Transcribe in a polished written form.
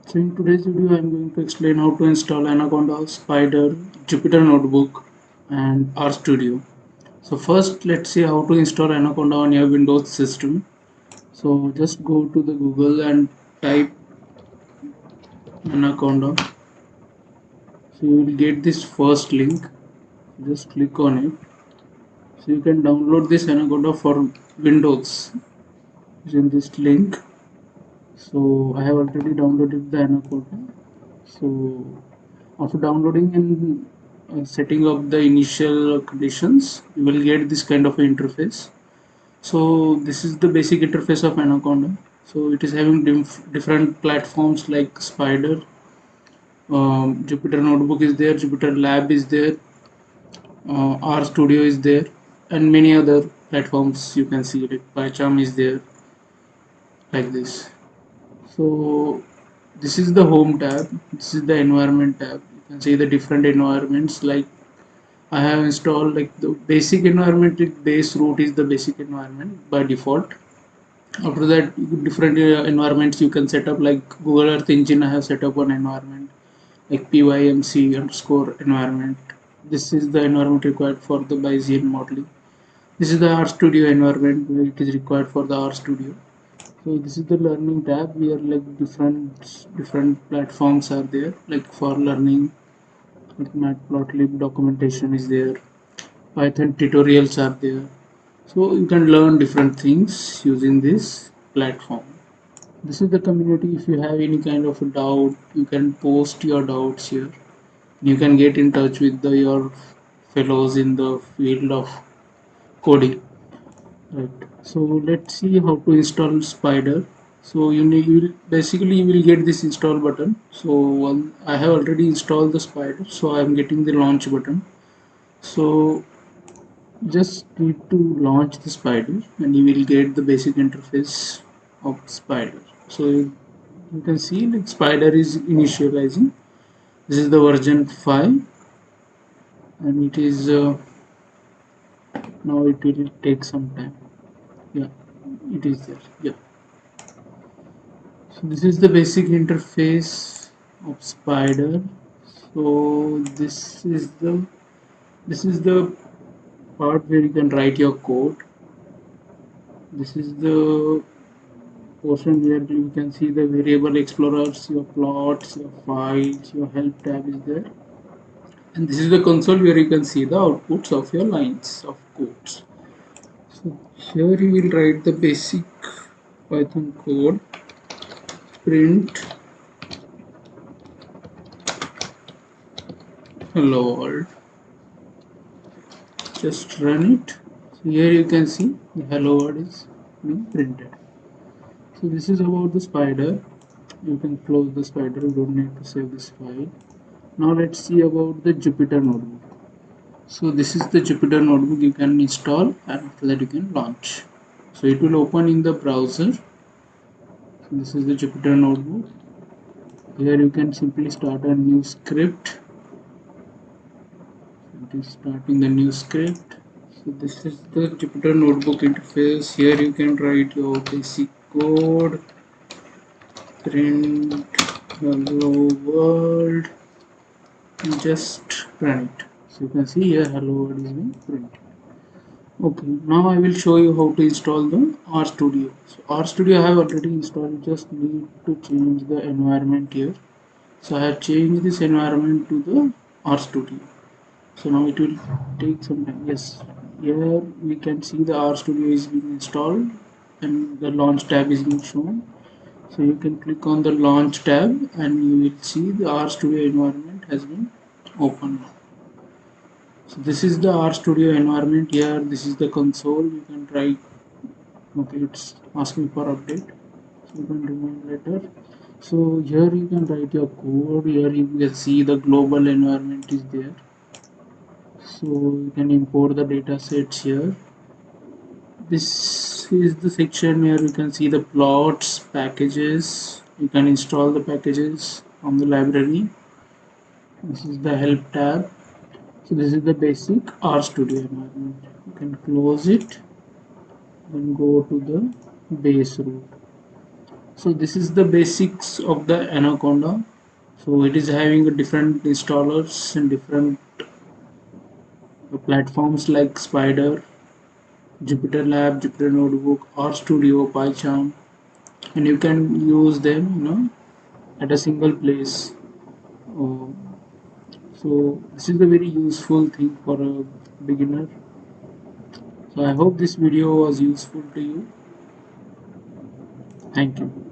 So in today's video I am going to explain how to install Anaconda, Spyder, Jupyter Notebook and RStudio. So first let's see how to install Anaconda on your Windows system. So just go to the Google and type Anaconda. So you will get this first link. Just click on it. So you can download this Anaconda for Windows using this link. So I have already downloaded the Anaconda. So after downloading and setting up the initial conditions, you will get this kind of interface. So this is the basic interface of Anaconda. So it is having different platforms like Spyder, Jupyter Notebook is there, Jupyter Lab is there, RStudio is there, and many other platforms you can see like PyCharm is there, like this. So this is the home tab, this is the environment tab. You can see the different environments. Like I have installed like the basic environment, base root is the basic environment by default. After that, different environments you can set up, like Google Earth Engine I have set up one environment, like pymc underscore environment. This is the environment required for the Bayesian modeling. This is the RStudio environment where it is required for the RStudio. So this is the learning tab where like different platforms are there, like for learning, like matplotlib documentation is there, Python tutorials are there. So you can learn different things using this platform. This is the community. If you have any kind of a doubt, you can post your doubts here. You can get in touch with your fellows in the field of coding. Right. So let's see how to install Spyder. So basically you will get this install button. So I have already installed the Spyder, so I am getting the launch button. So just need to launch the Spyder and you will get the basic interface of Spyder. So you can see like Spyder is initializing. This is the version 5 and it is now it will take some time. Yeah, it is there. Yeah. So this is the basic interface of Spyder. So this is the part where you can write your code. This is the portion where you can see the variable explorers, your plots, your files, your help tab is there. And this is the console where you can see the outputs of your lines of codes. So here you will write the basic Python code, print hello world, just run it. So here you can see the hello world is being printed. So this is about the Spyder. You can close the Spyder, you don't need to save this file. Now let's see about the Jupyter Notebook. So this is the Jupyter Notebook you can install, and after that you can launch. So it will open in the browser. So this is the Jupyter Notebook. Here you can simply start a new script. It is starting the new script. So this is the Jupyter Notebook interface. Here you can write your basic code, print hello world, and just run it. So you can see here hello world is being printed. Okay, now I will show you how to install the RStudio. So RStudio I have already installed. You just need to change the environment here. So I have changed this environment to the RStudio. So now it will take some time. Yes, here we can see the RStudio is being installed and the launch tab is being shown. So you can click on the launch tab and you will see the RStudio environment has been opened. So this is the RStudio environment. Here this is the console. You can try. Okay, it's asking for update, so you can remind later. So here you can write your code. Here you can see the global environment is there. So you can import the data sets here. This is the section where you can see the plots, packages. You can install the packages from the library. This is the help tab. So this is the basic RStudio environment. You can close it, then go to the base root. So this is the basics of the Anaconda. So it is having a different installers and different platforms like Spyder, Jupyter Lab, Jupyter Notebook, rstudio, PyCharm, and you can use them, at a single place. Uh, so this is a very useful thing for a beginner. So I hope this video was useful to you. Thank you.